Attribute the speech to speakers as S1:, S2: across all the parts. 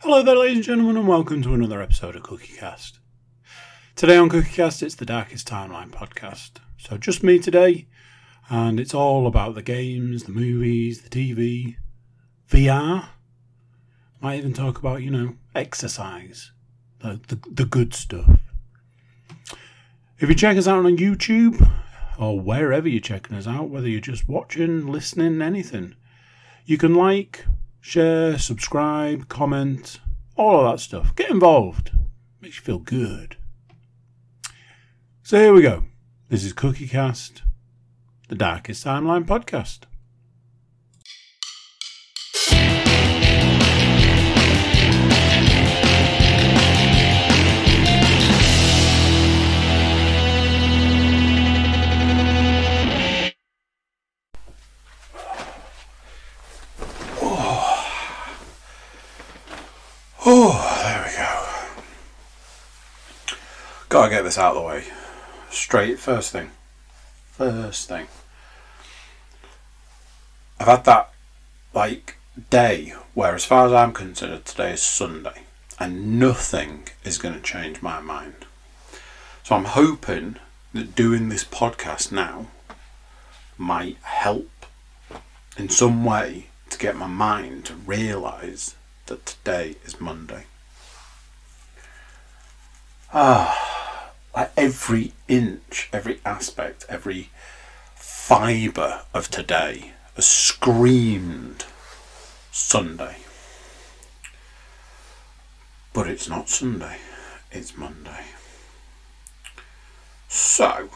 S1: Hello there, ladies and gentlemen, and welcome to another episode of CookieCast. Today on CookieCast, it's the Darkest Timeline podcast. So just me today, and it's all about the games, the movies, the TV, VR. Might even talk about, exercise, the good stuff. If you check us out on YouTube, or wherever you're checking us out, whether you're just watching, listening, anything, you can like, share, subscribe, comment, all of that stuff. Get involved. Makes you feel good. So here we go. This is CookieCast, the Darkest Timeline podcast. Oh, there we go. Gotta get this out of the way. Straight, first thing. I've had that, day where, as far as I'm concerned, today is Sunday. And nothing is going to change my mind. So I'm hoping that doing this podcast now might help in some way to get my mind to realise that today is Monday. Every inch, every aspect, every fibre of today has screamed Sunday. But it's not Sunday, it's Monday. So,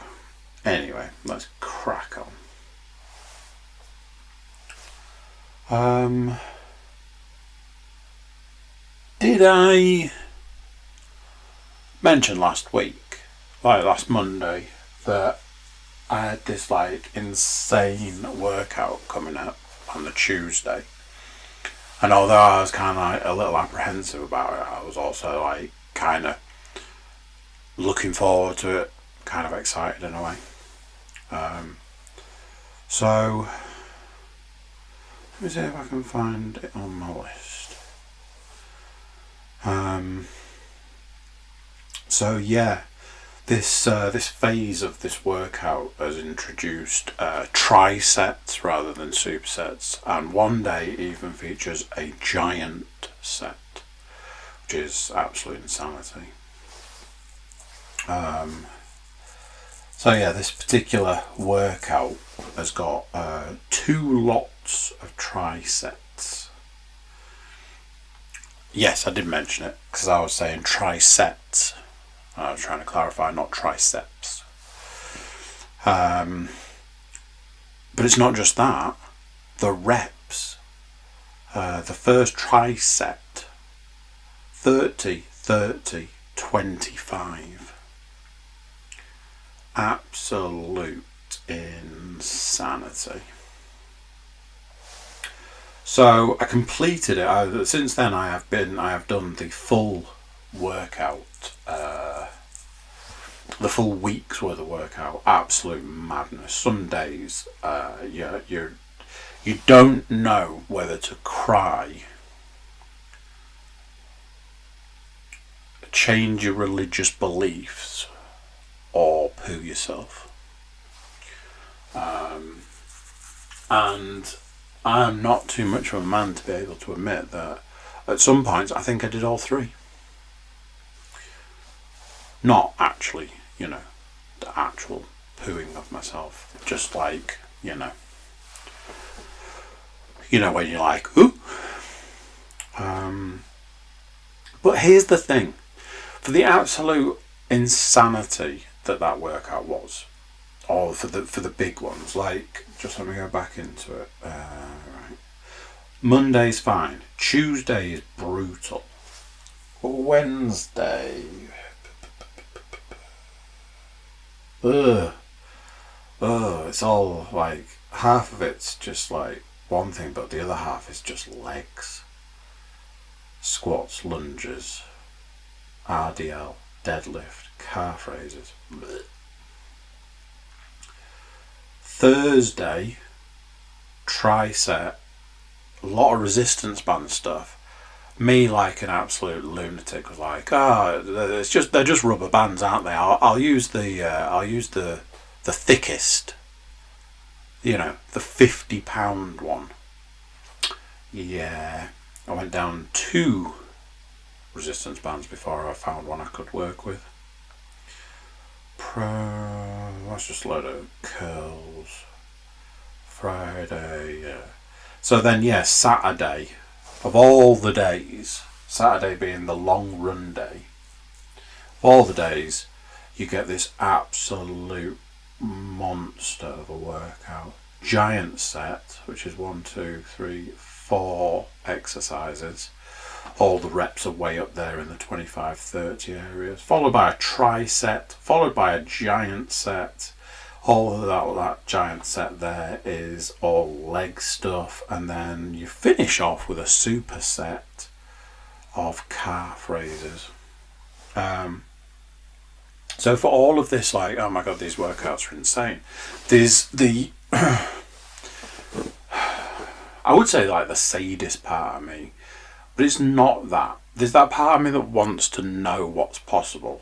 S1: anyway, let's crack on. Did I mention last Monday, that I had this insane workout coming up on the Tuesday? And although I was kind of a little apprehensive about it, I was also kind of looking forward to it, kind of excited in a way. So let me see if I can find it on my list. So yeah, this phase of this workout has introduced trisets rather than supersets, and one day even features a giant set, which is absolute insanity. So yeah, this particular workout has got 2 lots of trisets. Yes, I did mention it, because I was saying trisets. I was trying to clarify, not triceps. But it's not just that. The reps. The first triset. 30, 30, 25. Absolute insanity. So I completed it. Since then I have done the full workout, the full week's worth of workout. Absolute madness. Some days you don't know whether to cry, change your religious beliefs, or poo yourself. And I'm not too much of a man to be able to admit that at some points I think I did all 3. Not actually, the actual pooing of myself. Just when you're like, ooh. But here's the thing. For the absolute insanity that workout was, or for the big ones, just let me go back into it. Right. Monday's fine. Tuesday is brutal. Wednesday, it's all half of it's just one thing, but the other half is just legs, squats, lunges, RDL, deadlift, calf raises. Blech. Thursday, tricep, a lot of resistance band stuff, Me, like an absolute lunatic, was like, they're just rubber bands, aren't they? I'll use the thickest, you know, the £50 one. Yeah, I went down 2 resistance bands before I found one I could work with. That's just a load of curls. Friday, yeah. So then, yeah, Saturday, of all the days, Saturday being the long run day, of all the days, you get this absolute monster of a workout. Giant set, which is 1, 2, 3, 4 exercises. All the reps are way up there in the 25, 30 areas, followed by a tri-set, followed by a giant set. All of that giant set there is all leg stuff, and then you finish off with a super set of calf raises. So for all of this, like, oh my god, these workouts are insane. There's the I would say like the sadist part of me, but it's not that. There's that part of me that wants to know what's possible.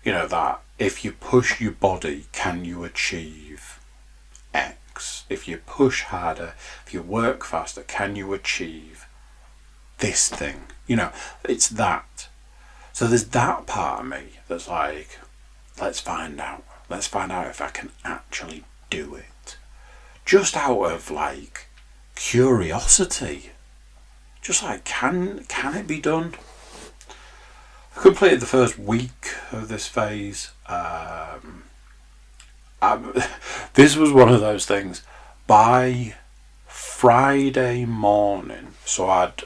S1: You know, that if you push your body, can you achieve X? If you push harder, if you work faster, can you achieve this thing? You know, it's that. So there's that part of me that's like, let's find out. Let's find out if I can actually do it. Just out of like curiosity. Just like, can it be done? I completed the first week of this phase. This was one of those things. By Friday morning, so I'd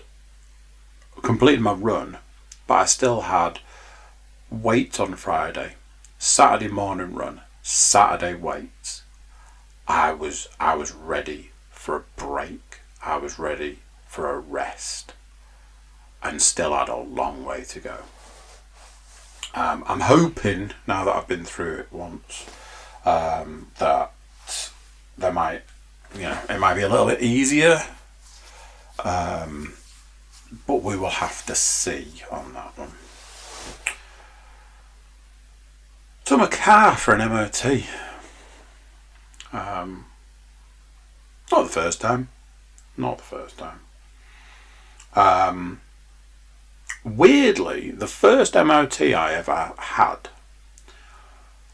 S1: completed my run, but I still had weights on Friday, Saturday morning run, Saturday weights. I was ready for a break. I was ready for a rest, and still had a long way to go. I'm hoping, now that I've been through it once, that there might, you know, it might be a little bit easier, but we will have to see on that one. Took my car for an MOT. Not the first time. Weirdly, the first MOT I ever had,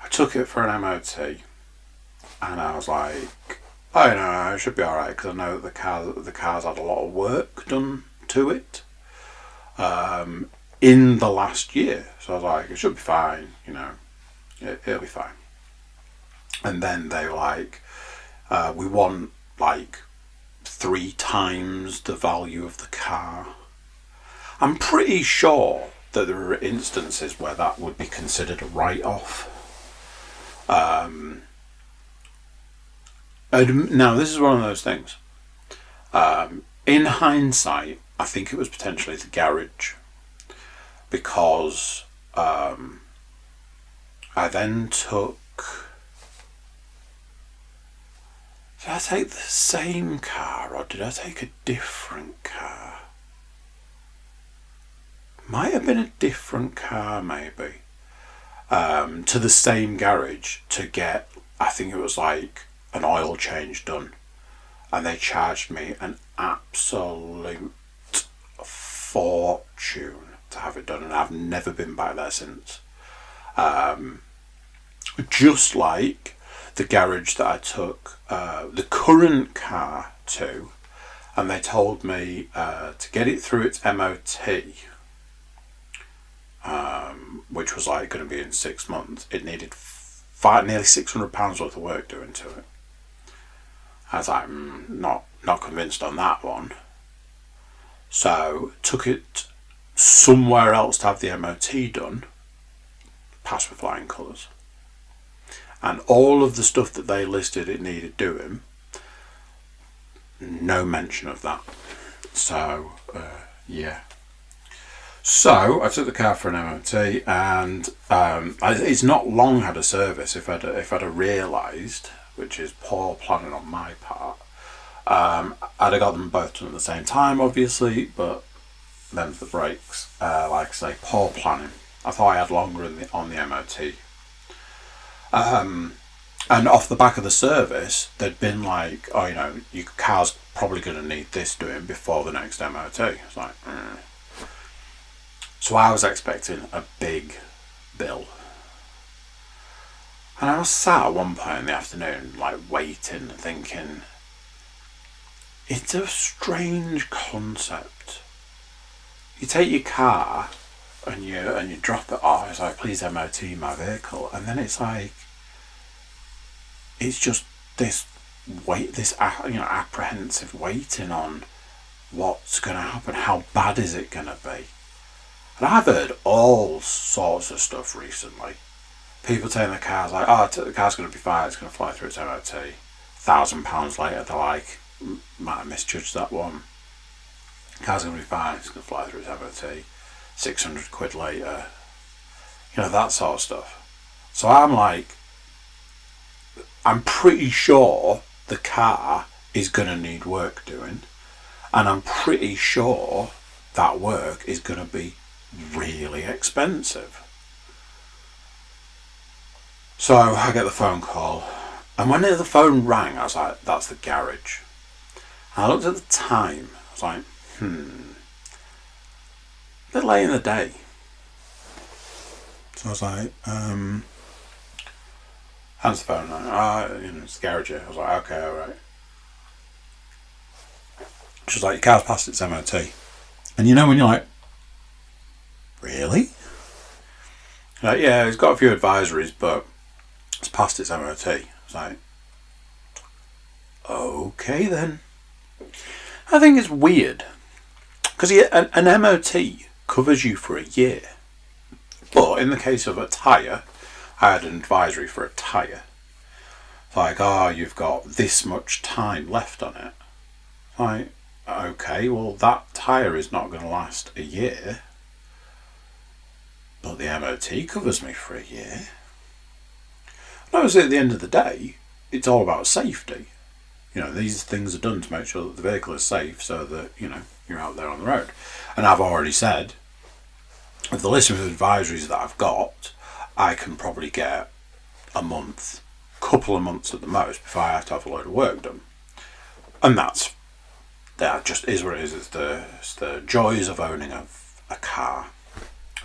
S1: I took it for an MOT, and I was like, oh no, it should be alright, because I know that the car's had a lot of work done to it in the last year. So I was like, it should be fine, you know, it'll be fine. And then they were like, we want like 3 times the value of the car. I'm pretty sure that there are instances where that would be considered a write-off. Now, this is one of those things. In hindsight, I think it was potentially the garage, because I then took... Did I take the same car, or did I take a different car? Might have been a different car, maybe. To the same garage to get, I think it was like an oil change done, and they charged me an absolute fortune to have it done, and I've never been back there since. Just like the garage that I took the current car to, and they told me to get it through its MOT, which was like going to be in 6 months, it needed nearly £600 worth of work doing to it. I was like, not convinced on that one. So took it somewhere else to have the MOT done, passed with flying colours. And all of the stuff that they listed it needed doing, no mention of that. So, yeah. So I took the car for an MOT, and it's not long had a service. If I'd have realised, which is poor planning on my part, I'd have got them both done at the same time, obviously, but then for the brakes, like I say, poor planning. I thought I had longer on the MOT. And off the back of the service, they'd been like, oh, your car's probably going to need this doing before the next MOT. It's like, So I was expecting a big bill. And I was sat at one point in the afternoon, like waiting, thinking, it's a strange concept. You take your car and you drop it off. It's like, please MOT my vehicle, and then it's like, it's just this apprehensive waiting on what's going to happen. How bad is it going to be? And I've heard all sorts of stuff recently. People taking the cars like, oh, the car's going to be fine, it's going to fly through its MOT. £1,000 later, they're like, might have misjudged that one. The car's going to be fine, it's going to fly through its MOT. 600 quid later. That sort of stuff. So I'm like, I'm pretty sure the car is going to need work doing. And I'm pretty sure that work is going to be really expensive. So I get the phone call, and when the phone rang, I was like, that's the garage. And I looked at the time, I was like, a bit late in the day. So I was like, answer the phone, it's the garage here. I was like, okay, alright. She was like, your car's past its MOT. And when you're like, really? Like, yeah, it's got a few advisories, but it's past its MOT. It's like, okay then. I think it's weird, because an MOT covers you for a year. But in the case of a tyre, I had an advisory for a tyre. It's like, you've got this much time left on it. Like, okay, well, that tyre is not going to last a year. But the MOT covers me for a year. And obviously, at the end of the day, it's all about safety. These things are done to make sure that the vehicle is safe so that, you're out there on the road. And I've already said, with the list of advisories that I've got, I can probably get a month, couple of months at the most, before I have to have a load of work done. And that just is what it is. It's the joys of owning a car,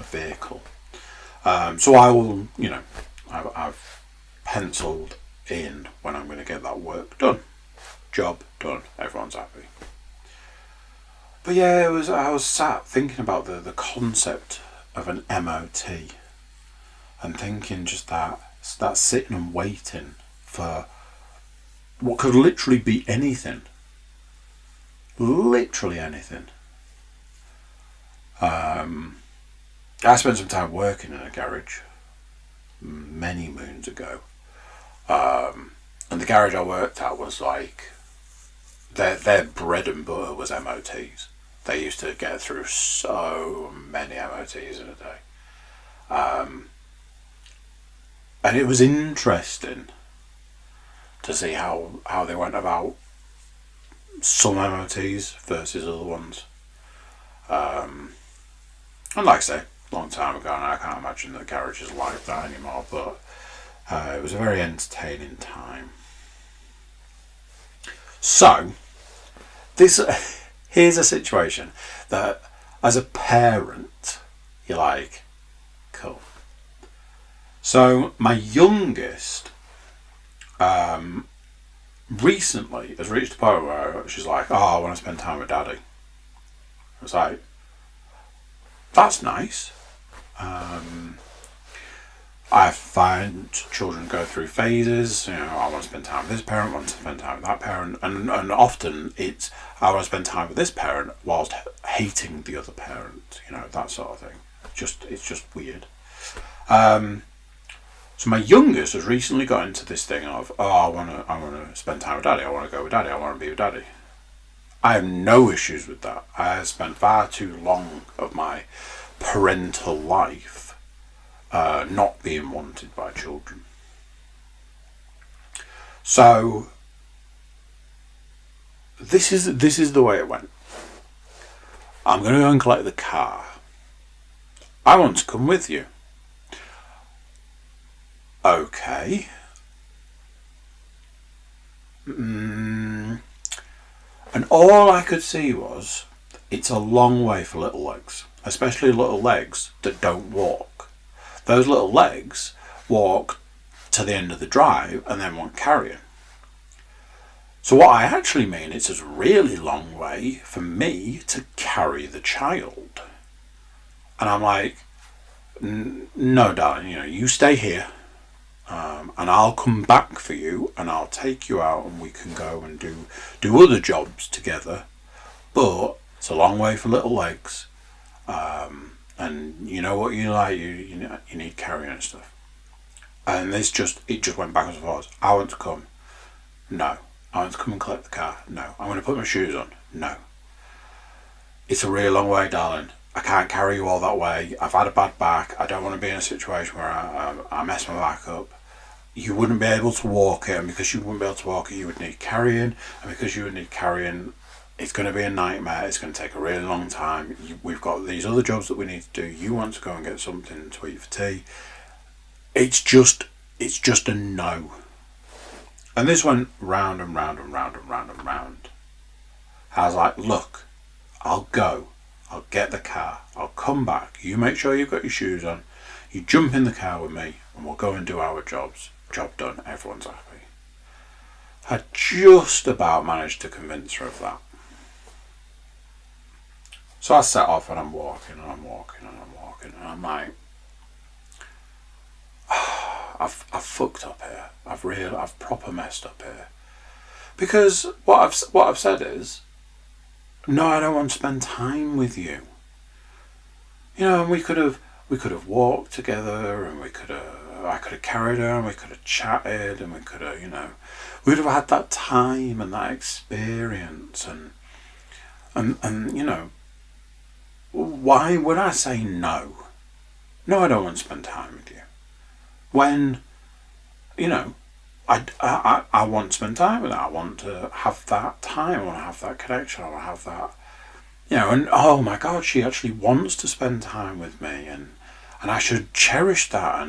S1: a vehicle. So I will, I've penciled in when I'm going to get that work done. Job done. Everyone's happy. But yeah, I was sat thinking about the concept of an MOT, and thinking just that sitting and waiting for what could literally be anything. Literally anything. I spent some time working in a garage many moons ago, and the garage I worked at was like, their bread and butter was MOTs. They used to get through so many MOTs in a day, and it was interesting to see how they went about some MOTs versus other ones. And like I say, a long time ago, and I can't imagine that garages like that anymore, but it was a very entertaining time. So, here's a situation that, as a parent, you're like, cool. So, my youngest recently has reached a point where she's like, I want to spend time with daddy. I was like, that's nice. I find children go through phases. I want to spend time with this parent, I want to spend time with that parent, and often it's, I want to spend time with this parent whilst hating the other parent. That sort of thing. It's just weird. So my youngest has recently got into this thing of, I want to spend time with daddy. I want to go with daddy. I want to be with daddy. I have no issues with that. I have spent far too long of my parental life not being wanted by children. So this is the way it went. I'm going to go and collect the car. I want to come with you. Okay. And all I could see was, it's a long way for little legs, especially little legs that don't walk. Those little legs walk to the end of the drive and then want carrying. So what I actually mean, it's a really long way for me to carry the child. And I'm like, no, darling, you stay here. And I'll come back for you and I'll take you out and we can go and do other jobs together. But it's a long way for little legs. And you know what you like, you need carrying and stuff. And it just went backwards and forwards. I want to come. No. I want to come and collect the car. No. I'm going to put my shoes on. No. It's a really long way, darling. I can't carry you all that way. I've had a bad back. I don't want to be in a situation where I mess my back up. You wouldn't be able to walk it, and because you wouldn't be able to walk it, you would need carrying, and because you would need carrying, it's going to be a nightmare. It's going to take a really long time. We've got these other jobs that we need to do. You want to go and get something to eat for tea. It's just a no. And this went round and round and round and round and round. I was like, look, I'll go. I'll get the car. I'll come back. You make sure you've got your shoes on. You jump in the car with me and we'll go and do our jobs. Job done. Everyone's happy. I just about managed to convince her of that. So I set off and I'm walking and I'm walking and I'm walking and I'm like, I've fucked up here. I've proper messed up here. Because what I've said is, no, I don't want to spend time with you. And we could have walked together, and I could have carried her, and we could have chatted, and we could have, we'd have had that time and that experience, and why would I say no? No, I don't want to spend time with you. When, I want to spend time with her. I want to have that time. I want to have that connection. I want to have that, and oh my God, she actually wants to spend time with me, and I should cherish that.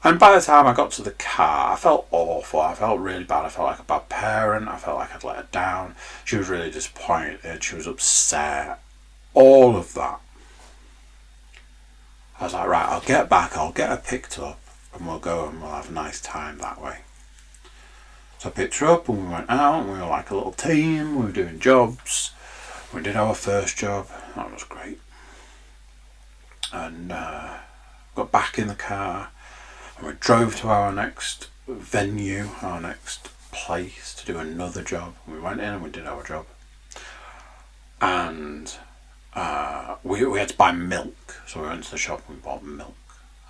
S1: And by the time I got to the car, I felt awful. I felt really bad. I felt like a bad parent. I felt like I'd let her down. She was really disappointed. She was upset. All of that. I was like, right, I'll get back. I'll get her picked up. And we'll go and we'll have a nice time that way. So I picked her up and we went out and we were like a little team. We were doing jobs. We did our first job. That was great. And got back in the car and we drove to our next venue, our next place to do another job. We went in and we did our job. And we had to buy milk. So we went to the shop and we bought milk.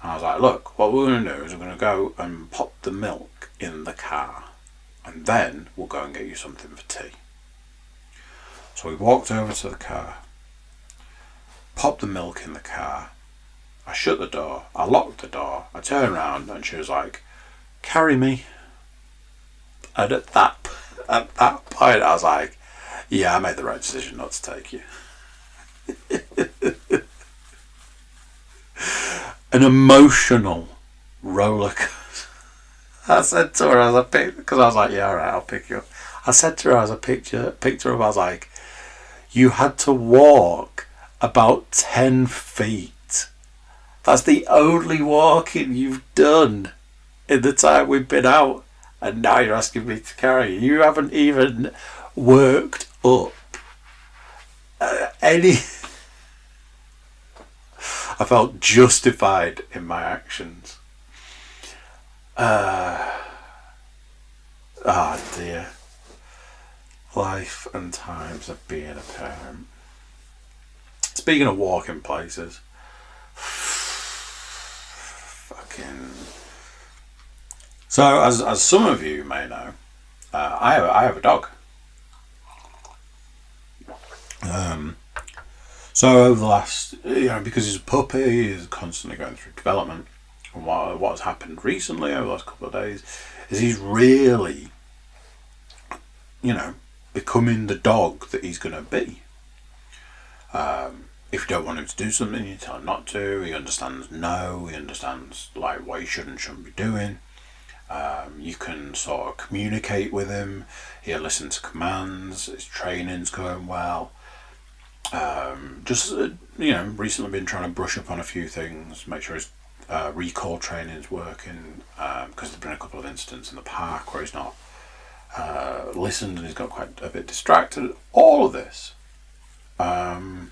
S1: And I was like, look, what we're going to do is we're going to go and pop the milk in the car. And then we'll go and get you something for tea. So we walked over to the car, popped the milk in the car. I shut the door. I locked the door. I turned around and she was like, carry me. And at that point, I was like, yeah, I made the right decision not to take you. An emotional roller coaster. I said to her as I picked, because I was like, yeah, all right, I'll pick you up. I said to her as I picked her up, I was like, you had to walk about 10 feet. That's the only walking you've done in the time we've been out. And now you're asking me to carry you. You haven't even worked up any... I felt justified in my actions. Dear. Life and times of being a parent. Speaking of walking places. Fucking... So, as some of you may know, I have a dog. So over the last, because he's a puppy, he's constantly going through development. And what's happened recently over the last couple of days is he's really, becoming the dog that he's going to be. If you don't want him to do something, you tell him not to. He understands no. He understands like what he shouldn't be doing. You can sort of communicate with him. He'll listen to commands. His training's going well. Recently been trying to brush up on a few things. Make sure his recall training's working. Because there've been a couple of incidents in the park where he's not listened and he's got quite a bit distracted. All of this. And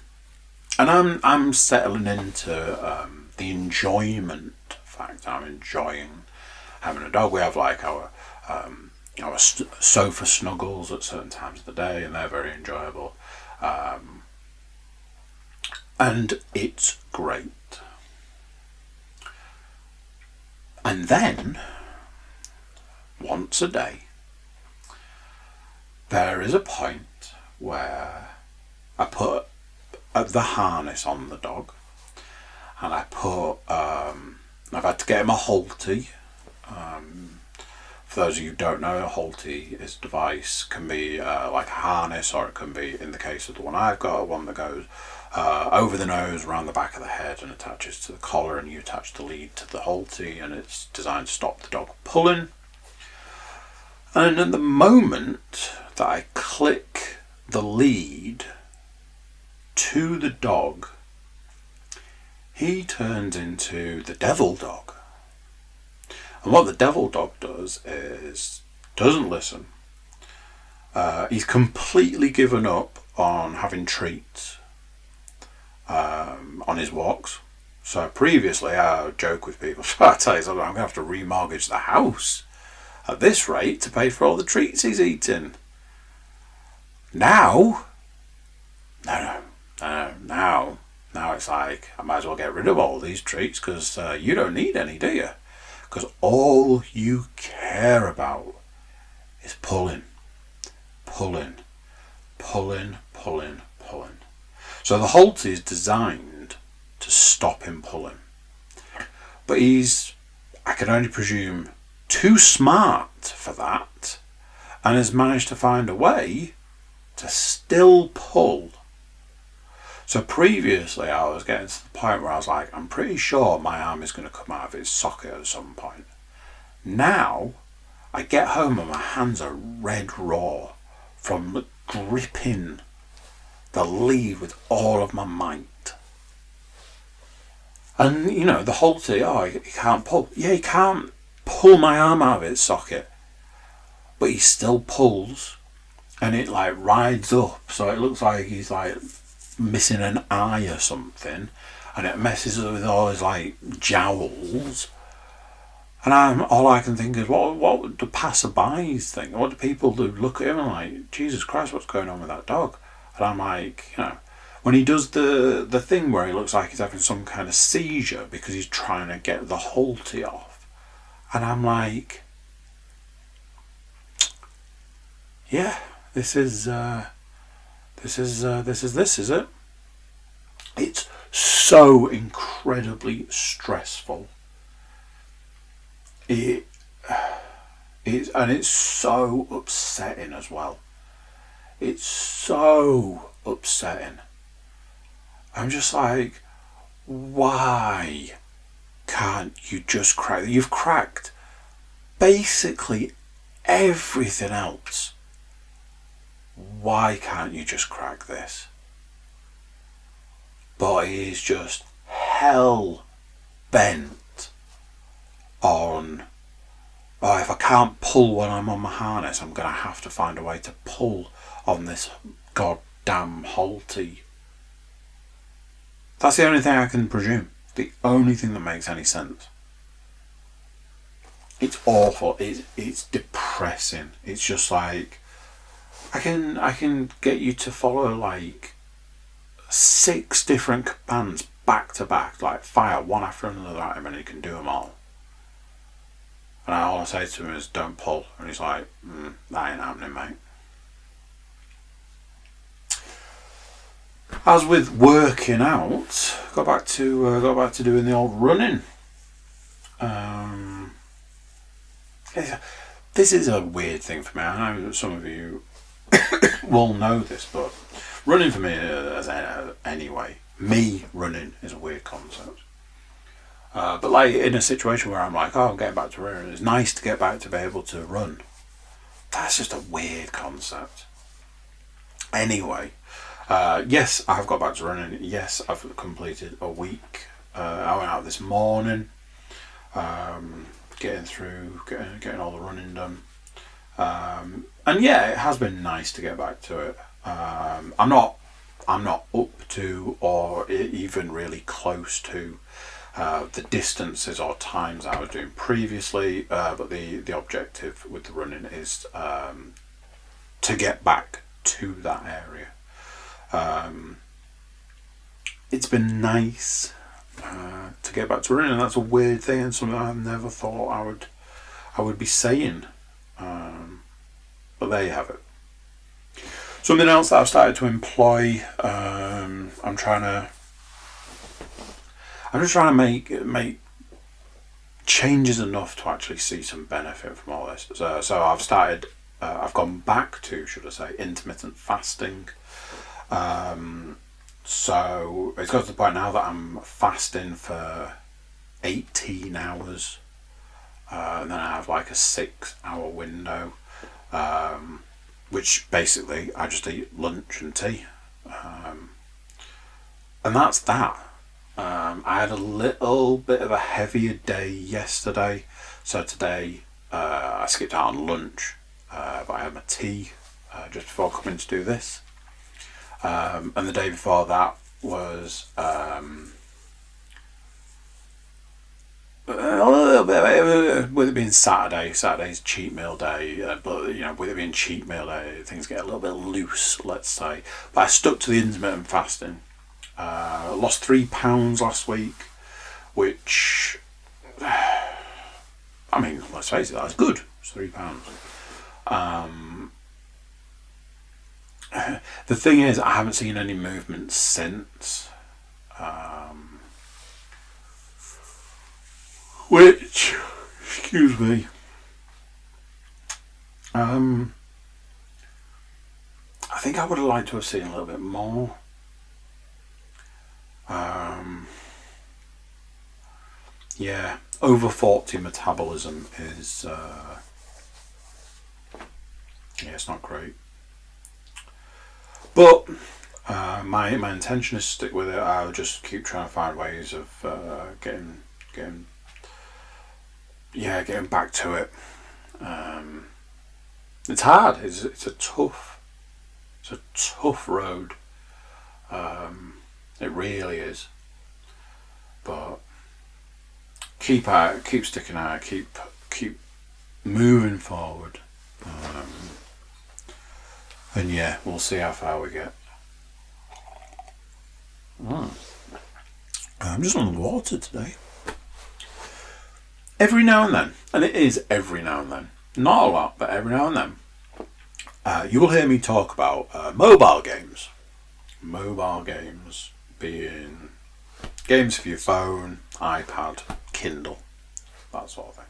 S1: I'm settling into the enjoyment fact. I'm enjoying having a dog. We have like our sofa snuggles at certain times of the day, and they're very enjoyable. And it's great. And then, once a day, there is a point where I put the harness on the dog, and I put I've had to get him a halty. For those of you who don't know, a halty is a device. Can be like a harness, or it can be, in the case of the one I've got, one that goes over the nose, around the back of the head, and attaches to the collar, and you attach the lead to the halty, and it's designed to stop the dog pulling. And at the moment that I click the lead to the dog, he turns into the devil dog. And what the devil dog does is doesn't listen. He's completely given up on having treats on his walks. So previously I would joke with people, I tell you something, I'm going to have to remortgage the house at this rate to pay for all the treats he's eating. Now it's like, I might as well get rid of all these treats, because you don't need any, do you? Because all you care about is pulling. So the halter is designed to stop him pulling. But he's, I can only presume, too smart for that, and has managed to find a way to still pull. So previously I was getting to the point where I was like, I'm pretty sure my arm is going to come out of its socket at some point. Now I get home and my hands are red raw from gripping the lead with all of my might. And you know, the halter, he can't pull. Yeah, he can't pull my arm out of its socket, but he still pulls, and it like rides up, so it looks like he's like missing an eye or something, and it messes with all his like jowls. And all I can think is, what would the passerbys think? What do people do? Look at him and like, Jesus Christ, what's going on with that dog? And I'm like, when he does the thing where he looks like he's having some kind of seizure because he's trying to get the halter off, and I'm like, yeah, this is it? It's so incredibly stressful. It's so upsetting as well. It's so upsetting. I'm just like, why can't you just crack? You've cracked basically everything else. Why can't you just crack this? But he's just hell bent on, if I can't pull when I'm on my harness, I'm going to have to find a way to pull on this goddamn halter. That's the only thing I can presume. The only thing that makes any sense. It's awful. It's depressing. It's just like, I can get you to follow like 6 different commands back to back, like fire one after another at him, and he can do them all. And all I say to him is, don't pull. And he's like, that ain't happening, mate. As with working out, got back to doing the old running. This is a weird thing for me. I know that some of you will know this, but running for me, anyway, me running is a weird concept. But like in a situation where I'm like, oh, I'm getting back to running, it's nice to get back to be able to run. That's just a weird concept. Anyway, yes, I've got back to running. Yes, I've completed a week. I went out this morning, getting all the running done. And yeah, it has been nice to get back to it. I'm not up to or even really close to the distances or times I was doing previously, but the objective with the running is to get back to that area. It's been nice to get back to running, and that's a weird thing and something I never thought I would be saying, but there you have it. Something else that I've started to employ, I'm just trying to make changes enough to actually see some benefit from all this. So I've started, I've gone back to, should I say, intermittent fasting. So it's got to the point now that I'm fasting for 18 hours, and then I have like a 6-hour window, which basically I just eat lunch and tea, and that's that. I had a little bit of a heavier day yesterday, so today I skipped out on lunch, but I had my tea just before coming to do this, and the day before that was a little bit, with it being Saturday's cheat meal day, but you know, with it being cheat meal day, things get a little bit loose, let's say. But I stuck to the intermittent fasting. Lost 3 pounds last week, which, I mean, let's face it, that's good. It's 3 pounds. The thing is, I haven't seen any movement since, which, excuse me, I think I would have liked to have seen a little bit more. Yeah, over 40 metabolism is, yeah, it's not great. But my intention is to stick with it. I'll just keep trying to find ways of getting back to it. It's hard. It's a tough road. It really is. But keep sticking out. Keep moving forward. And yeah, we'll see how far we get. I'm just on the water today. Every now and then, and it is every now and then, not a lot, but every now and then, you will hear me talk about mobile games. Mobile games being games for your phone, iPad, Kindle, that sort of thing.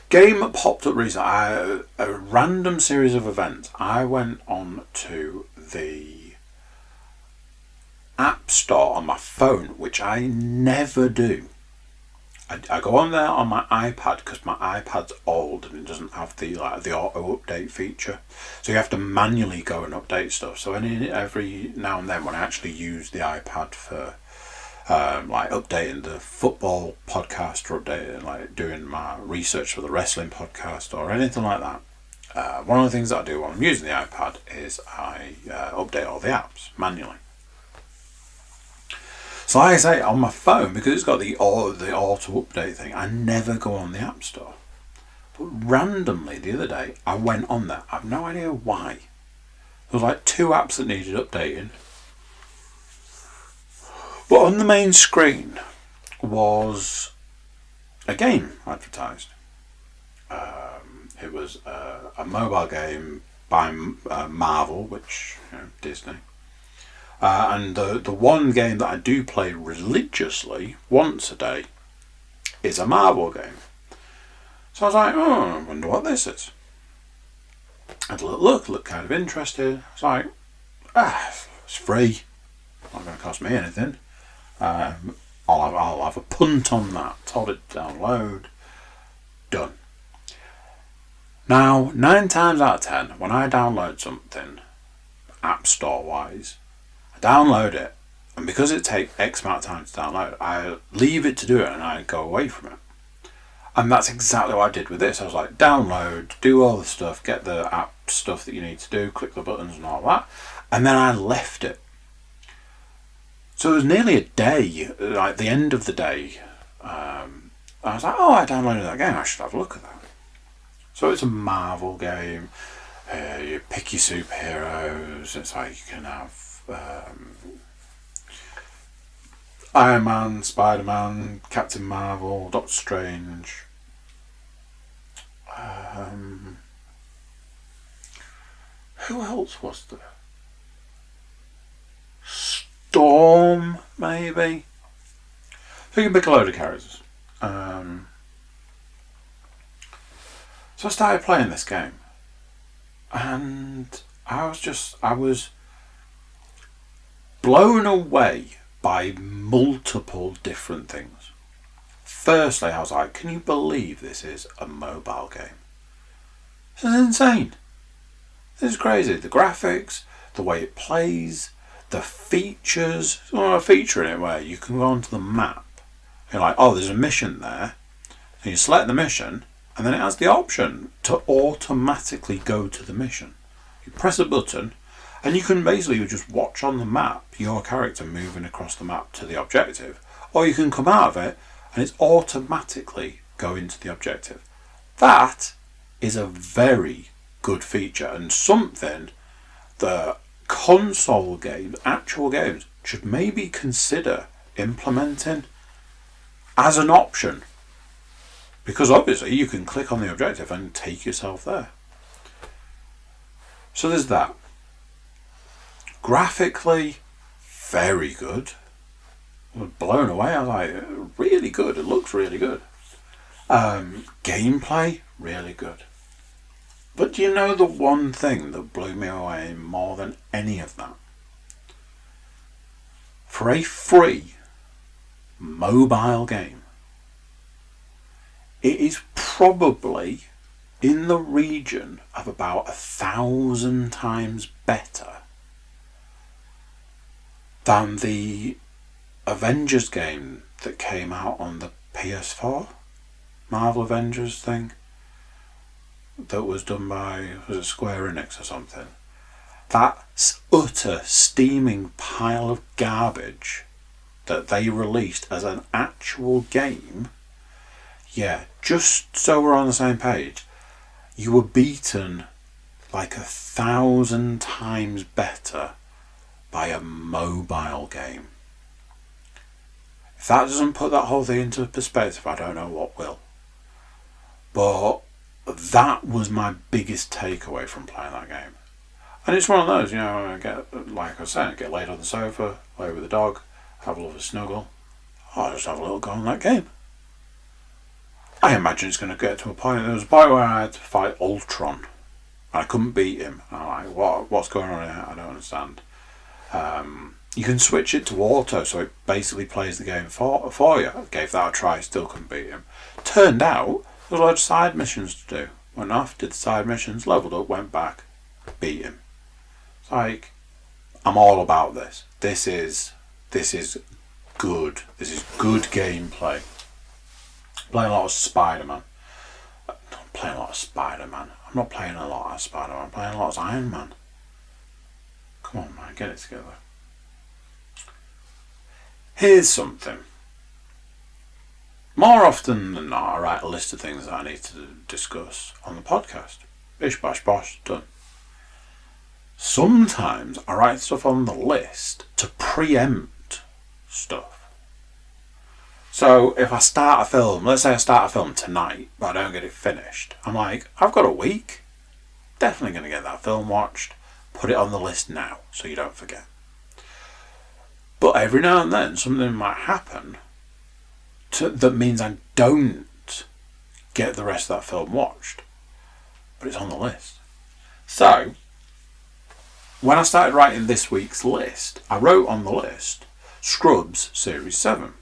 S1: Game popped up recently, a random series of events. I went on to the App Store on my phone, which I never do. I go on there on my iPad because my iPad's old and it doesn't have the auto update feature, so you have to manually go and update stuff. So every now and then, when I actually use the iPad for like updating the football podcast or updating, like doing my research for the wrestling podcast or anything like that, one of the things that I do when I'm using the iPad is I update all the apps manually. So like I say, on my phone, because it's got the auto update thing, I never go on the App Store. But randomly the other day, I went on there. I have no idea why. There was like 2 apps that needed updating. But on the main screen was a game advertised. It was a mobile game by Marvel, which, you know, Disney. And the one game that I do play religiously once a day is a Marvel game. So I was like, oh, I wonder what this is. I had a little look kind of interested. It's like, it's free. Not going to cost me anything. I'll have a punt on that. Told it to download. Done. Now, 9 times out of 10, when I download something, App Store wise, I download it, and because it takes X amount of time to download, I leave it to do it and I go away from it. And that's exactly what I did with this. I was like, download, do all the stuff, get the app stuff that you need to do, click the buttons and all that, and then I left it. So it was nearly a day, like the end of the day. I was like, oh, I downloaded that game, I should have a look at that. So it's a Marvel game. You pick your superheroes. It's like you can have Iron Man, Spider-Man, Captain Marvel, Doctor Strange. Who else was there? Storm, maybe. So you can pick a load of characters. So I started playing this game, and I was blown away by multiple different things. Firstly, I was like, can you believe this is a mobile game? This is insane. This is crazy. The graphics, the way it plays, the features. Well, a feature in it where you can go onto the map. You're like, oh, there's a mission there. And you select the mission, and then it has the option to automatically go to the mission. You press a button, and you can basically just watch on the map your character moving across the map to the objective. Or you can come out of it, and it's automatically going to the objective. That is a very good feature, and something that console games, actual games, should maybe consider implementing as an option. Because obviously you can click on the objective and take yourself there. So there's that. Graphically, very good. I was blown away. I was like, really good. It looks really good. Gameplay, really good. But do you know the one thing that blew me away more than any of that? For a free mobile game, it is probably in the region of about 1,000 times better than the Avengers game that came out on the PS4, Marvel Avengers thing, that was done by, was it Square Enix or something? That utter steaming pile of garbage that they released as an actual game, yeah, just so we're on the same page, you were beaten like 1,000 times better by a mobile game. If that doesn't put that whole thing into perspective, I don't know what will. But that was my biggest takeaway from playing that game. And it's one of those, you know, I get, like I was saying, get laid on the sofa, play with the dog, have a lovely snuggle. I'll just have a little go on that game. I imagine it's going to get to a point. There was a point where I had to fight Ultron. I couldn't beat him. I'm like, what's going on here? I don't understand. You can switch it to auto, so it basically plays the game for you. I gave that a try, still couldn't beat him. Turned out, there was a lot of side missions to do. Went off, did the side missions, leveled up, went back, beat him. It's like, I'm all about this. This is good. This is good gameplay. Playing a lot of Spider-Man. I'm not playing a lot of Spider-Man. I'm not playing a lot of Spider-Man. I'm playing a lot of Iron Man. Come on, man, get it together. Here's something. More often than not, I write a list of things that I need to discuss on the podcast. Bish, bash, bosh, done. Sometimes I write stuff on the list to preempt stuff. So if I start a film, let's say I start a film tonight, but I don't get it finished, I'm like, I've got a week. Definitely going to get that film watched. Put it on the list now so you don't forget. But every now and then something might happen that means I don't get the rest of that film watched. But it's on the list. So, when I started writing this week's list, I wrote on the list Scrubs Series 7.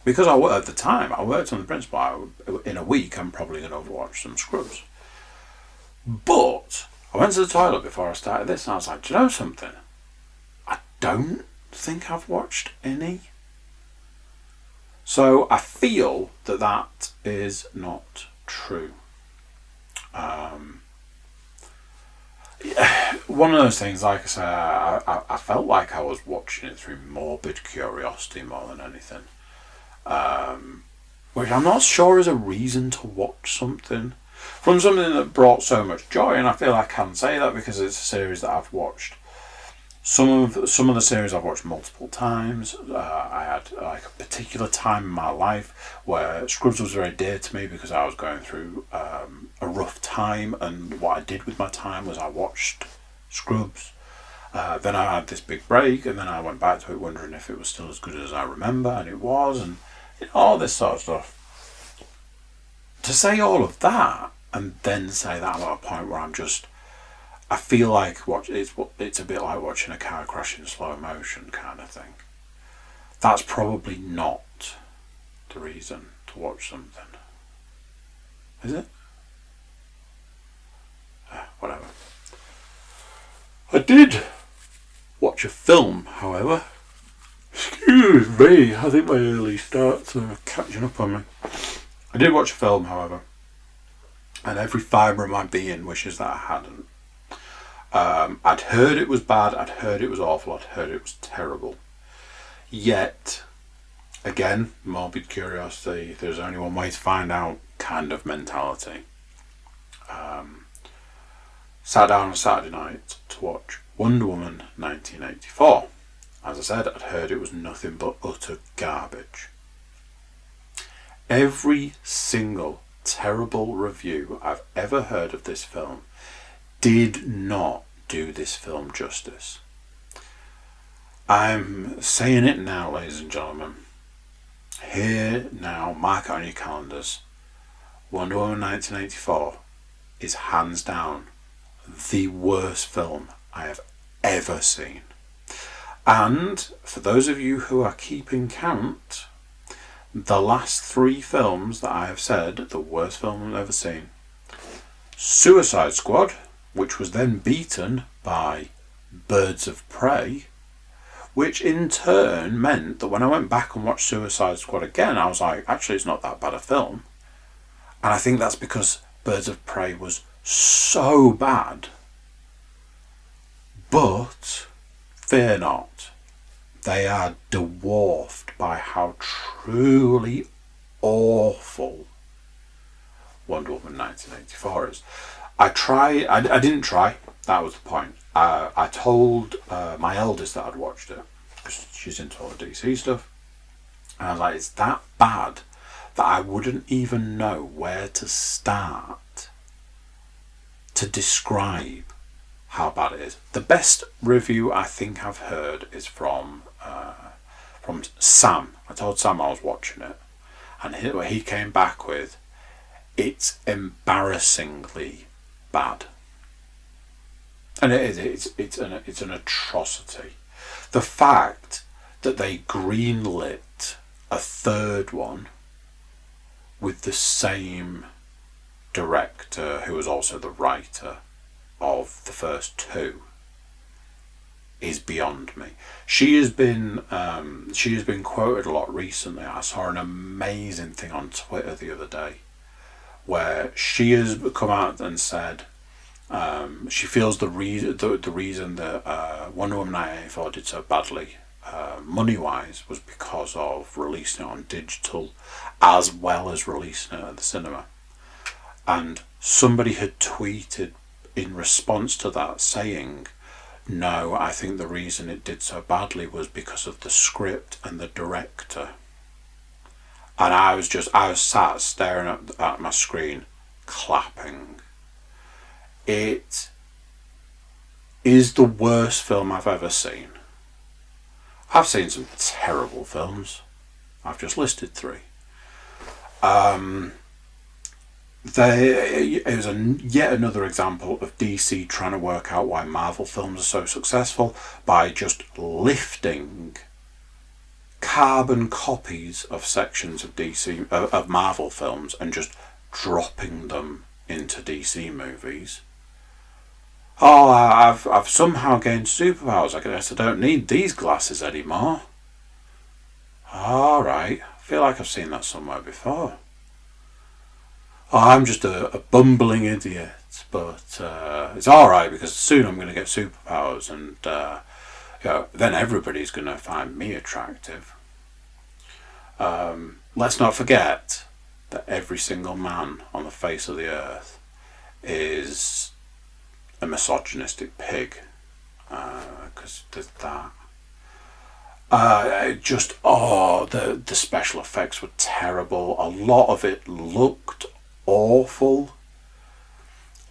S1: Because at the time, I worked on the principle, in a week I'm probably going to overwatch some Scrubs. But I went to the toilet before I started this and I was like, do you know something? I don't think I've watched any. So I feel that that is not true. One of those things, like I say, I felt like I was watching it through morbid curiosity more than anything. Which I'm not sure is a reason to watch something. From something that brought so much joy, and I feel I can say that because it's a series that I've watched. Some of the series I've watched multiple times. I had like a particular time in my life where Scrubs was very dear to me because I was going through a rough time, and what I did with my time was I watched Scrubs. Then I had this big break, and then I went back to it wondering if it was still as good as I remember, and it was, and all this sort of stuff. To say all of that, and then say that I'm at a point where I feel like it's a bit like watching a car crash in slow motion kind of thing. That's probably not the reason to watch something. Is it? Whatever. I did watch a film, however. Excuse me, I think my early starts are catching up on me. I did watch a film, however, and every fibre of my being wishes that I hadn't. I'd heard it was bad, I'd heard it was awful, I'd heard it was terrible. Yet, again, morbid curiosity, there's only one way to find out kind of mentality. Sat down on Saturday night to watch Wonder Woman 1984. As I said, I'd heard it was nothing but utter garbage. Every single terrible review I've ever heard of this film did not do this film justice. I'm saying it now, ladies and gentlemen. Here now, mark it on your calendars. Wonder Woman 1984 is hands down the worst film I have ever seen. And for those of you who are keeping count, the last 3 films that I have said the worst film I've ever seen: Suicide Squad, which was then beaten by Birds of Prey, which in turn meant that when I went back and watched Suicide Squad again, I was like, actually it's not that bad a film. And I think that's because Birds of Prey was so bad. But fear not, they are dwarfed by how truly awful Wonder Woman 1984 is. I didn't try, that was the point. I told my eldest that I'd watched it, because she's into all the DC stuff, and I was like, it's that bad that I wouldn't even know where to start to describe how bad it is. The best review I think I've heard is from Sam. I told Sam I was watching it, and he came back with, it's embarrassingly bad. And it is. It's an atrocity. The fact that they greenlit a third one with the same director who was also the writer of the first 2 is beyond me. She has been quoted a lot recently. I saw an amazing thing on Twitter the other day where she has come out and said she feels the reason that Wonder Woman 1984 did so badly money-wise was because of releasing it on digital as well as releasing it at the cinema. And somebody had tweeted in response to that saying, no, I think the reason it did so badly was because of the script and the director. And I was sat staring at my screen, clapping. It is the worst film I've ever seen. I've seen some terrible films. I've just listed 3. it was yet another example of DC trying to work out why Marvel films are so successful by just lifting carbon copies of sections of DC of Marvel films and just dropping them into DC movies. Oh, I've somehow gained superpowers. I guess I don't need these glasses anymore. All right, I feel like I've seen that somewhere before. Oh, I'm just a bumbling idiot, but it's all right because soon I'm going to get superpowers, and then everybody's going to find me attractive. Let's not forget that every single man on the face of the earth is a misogynistic pig, because there's that. The special effects were terrible. A lot of it looked awful.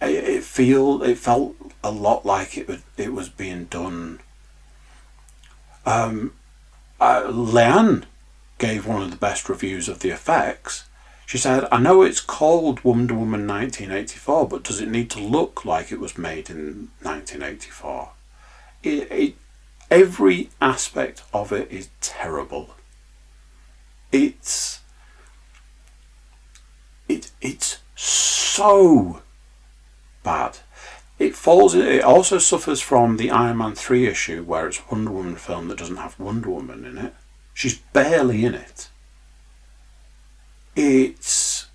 S1: It felt a lot like it was being done. Leanne gave one of the best reviews of the effects. She said, "I know it's called Wonder Woman 1984, but does it need to look like it was made in 1984? Every aspect of it is terrible. It's so bad. It also suffers from the Iron Man 3 issue, where it's a Wonder Woman film that doesn't have Wonder Woman in it. She's barely in it. It's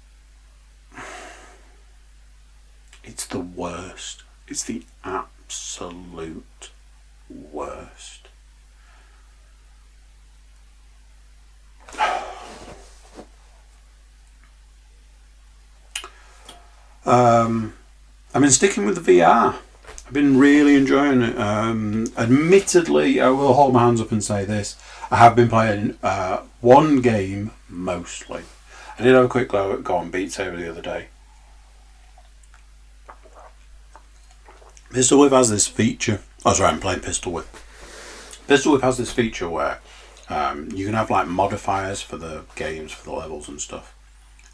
S1: the worst. It's the absolute worst. I've been sticking with the VR. I've been really enjoying it. Admittedly, I will hold my hands up and say this. I have been playing one game mostly. I did have a quick go on Beat Saber the other day. Pistol Whip has this feature. Oh, sorry, I'm playing Pistol Whip. Pistol Whip has this feature where you can have like modifiers for the games, for the levels and stuff.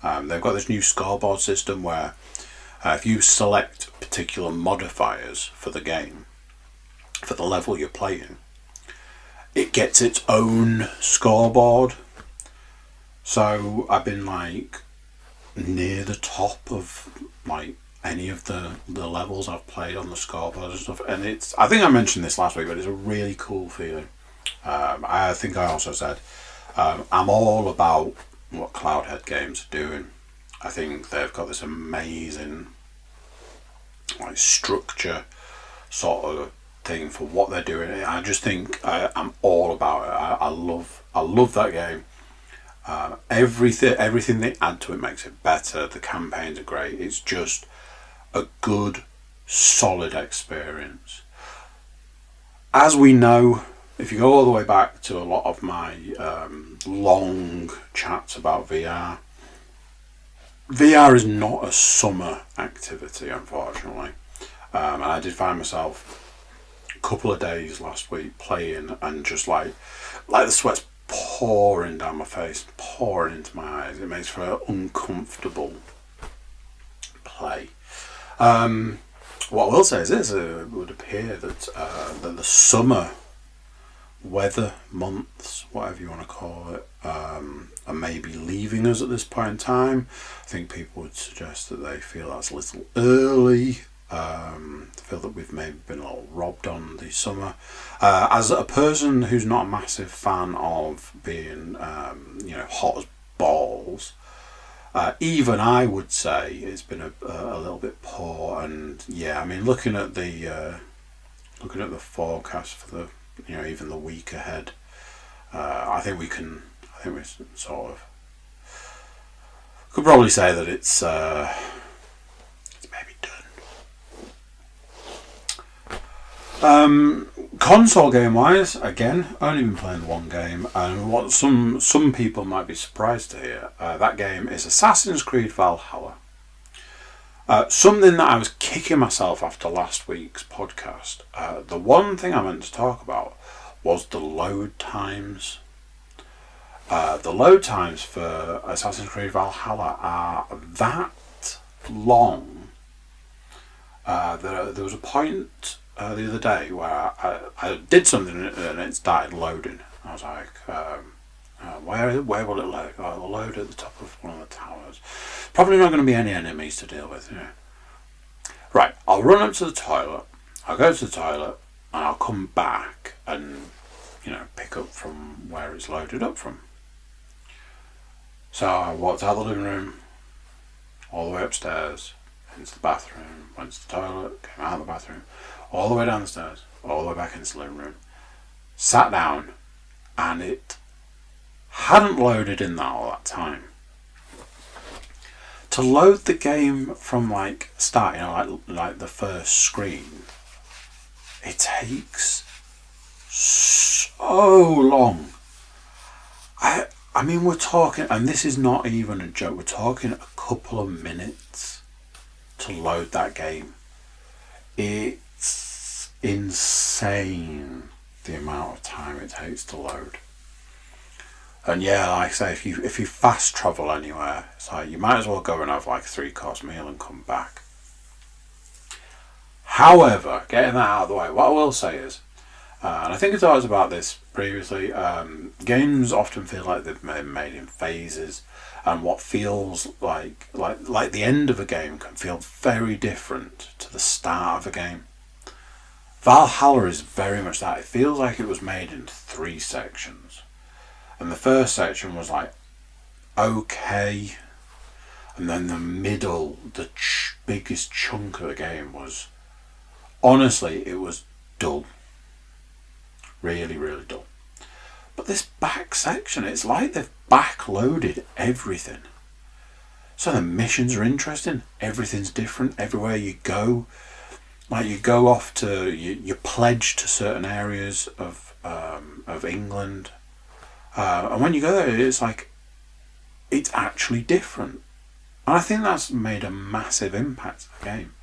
S1: They've got this new scoreboard system where if you select particular modifiers for the game, for the level you're playing, it gets its own scoreboard. So I've been like near the top of like any of the levels I've played on the scoreboard and stuff, and I think I mentioned this last week, but it's a really cool feeling. I think I also said I'm all about what Cloudhead Games are doing. I think they've got this amazing like structure sort of thing for what they're doing. I just think I'm all about it. I love that game. Everything they add to it makes it better. The campaigns are great. It's just a good, solid experience. As we know, if you go all the way back to a lot of my long chats about VR, VR is not a summer activity, unfortunately. And I did find myself a couple of days last week playing, and just like the sweat's pouring down my face, pouring into my eyes. It makes for an uncomfortable play. What I will say is this: it would appear that the summer weather months, whatever you want to call it, are maybe leaving us at this point in time. I think people would suggest that they feel that's a little early. Feel that we've maybe been a little robbed on the summer. As a person who's not a massive fan of being hot as balls, even I would say it's been a little bit poor. And yeah, I mean, looking at the forecast for the even the week ahead, I think we sort of could probably say that it's maybe done. Console game wise, again, only been playing one game, and what some people might be surprised to hear, that game is Assassin's Creed Valhalla. Something that I was kicking myself after last week's podcast. The one thing I meant to talk about was the load times. The load times for Assassin's Creed Valhalla are that long. There was a point the other day where I did something and it started loading. I was like, where will it load? Oh, it'll load at the top of one of the towers. Probably not going to be any enemies to deal with. Right, I'll run up to the toilet. I'll go to the toilet and I'll come back and pick up from where it's loaded up from. So I walked out of the living room, all the way upstairs, into the bathroom, went to the toilet, came out of the bathroom, all the way down the stairs, all the way back into the living room, sat down, and it hadn't loaded in all that time. To load the game from start, like the first screen, it takes so long. I mean, we're talking, and this is not even a joke, we're talking a couple of minutes to load that game. It's insane the amount of time it takes to load. And yeah, like I say, if you fast travel anywhere, it's like you might as well go and have like a 3-course meal and come back. However, getting that out of the way, what I will say is, and I think I talked about this previously, games often feel like they've been made in phases, and what feels like the end of a game can feel very different to the start of a game. Valhalla is very much that. It feels like it was made in 3 sections. And the first section was like, okay. And then the middle, the biggest chunk of the game was, honestly, it was dull. Really, really dull. But this back section, it's like they've backloaded everything. So the missions are interesting. Everything's different. Everywhere you go, like you go off to, you pledge to certain areas of England. And when you go there, it's like, it's actually different. And I think that's made a massive impact on the game.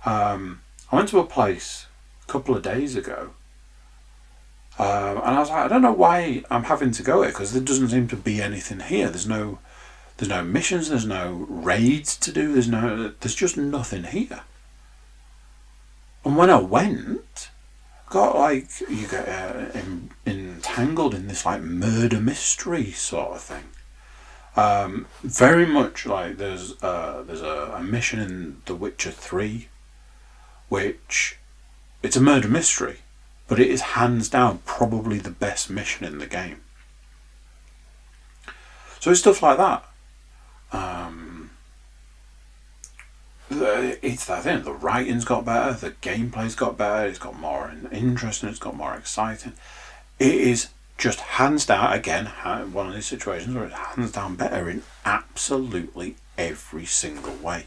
S1: I went to a place a couple of days ago, and I was like, I don't know why I'm having to go here, because there doesn't seem to be anything here. There's no missions, there's no raids to do, there's just nothing here. And when I went, you get entangled in this like murder mystery sort of thing. Very much like there's a mission in The Witcher 3, which it's a murder mystery, but it is hands down probably the best mission in the game. So it's stuff like that. It's that thing. The writing's got better, the gameplay's got better, it's got more interesting, it's got more exciting. It is just hands down, again, one of these situations where it's hands down better in absolutely every single way.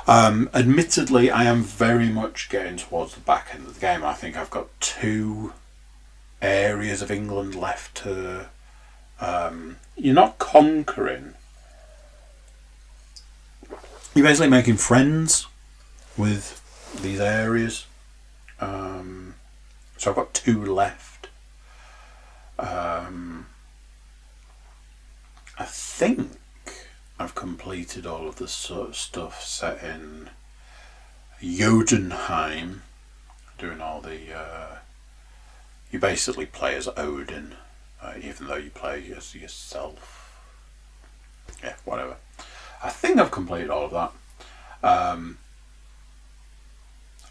S1: Admittedly, I am very much getting towards the back end of the game. I think I've got 2 areas of England left to... you're not conquering. You're basically making friends with these areas. So I've got 2 left. I think I've completed all of the sort of stuff set in Jotunheim, doing all the... you basically play as Odin, even though you play as yourself. Yeah, whatever. I think I've completed all of that.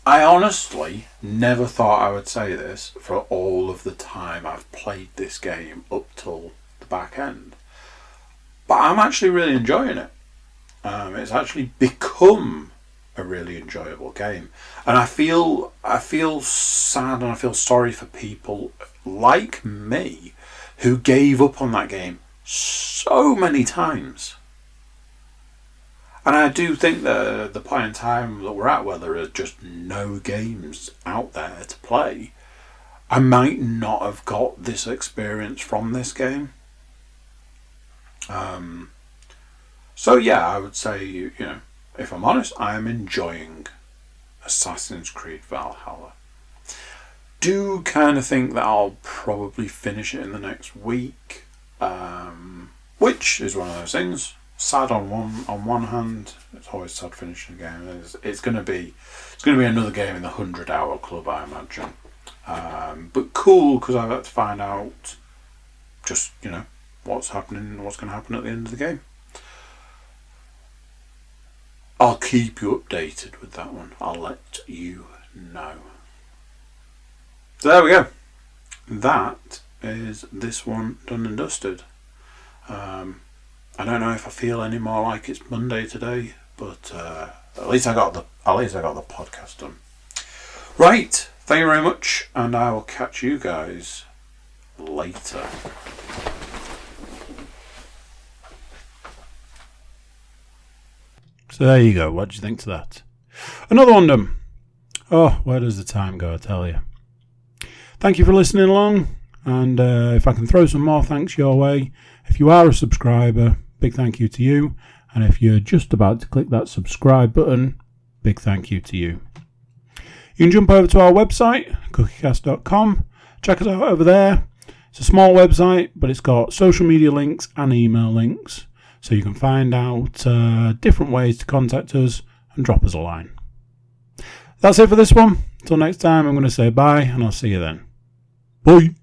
S1: I honestly never thought I would say this for all of the time I've played this game up till the back end. But I'm actually really enjoying it. It's actually become a really enjoyable game. And I feel sad and I feel sorry for people like me who gave up on that game so many times. And I do think that the point in time that we're at, where there are just no games out there to play, I might not have got this experience from this game. So yeah, I would say, if I'm honest, I am enjoying Assassin's Creed Valhalla. Do kind of think that I'll probably finish it in the next week, which is one of those things. sad on one hand. It's always sad finishing a game. It's going to be another game in the 100-hour club, I imagine. But cool, because I've had to find out just, what's happening, what's going to happen at the end of the game. I'll keep you updated with that one. I'll let you know. So there we go. That is this one done and dusted. I don't know if I feel any more like it's Monday today, but at least I got the podcast done. Right, thank you very much, and I will catch you guys later. So there you go. What do you think to that? Another one done. Oh, where does the time go, I tell you. Thank you for listening along, and if I can throw some more thanks your way, if you are a subscriber, big thank you to you, and if you're just about to click that subscribe button, big thank you to you. You can jump over to our website, cookiecast.com, check us out over there. It's a small website, but it's got social media links and email links, so you can find out different ways to contact us and drop us a line. That's it for this one. Until next time, I'm going to say bye, and I'll see you then. Bye.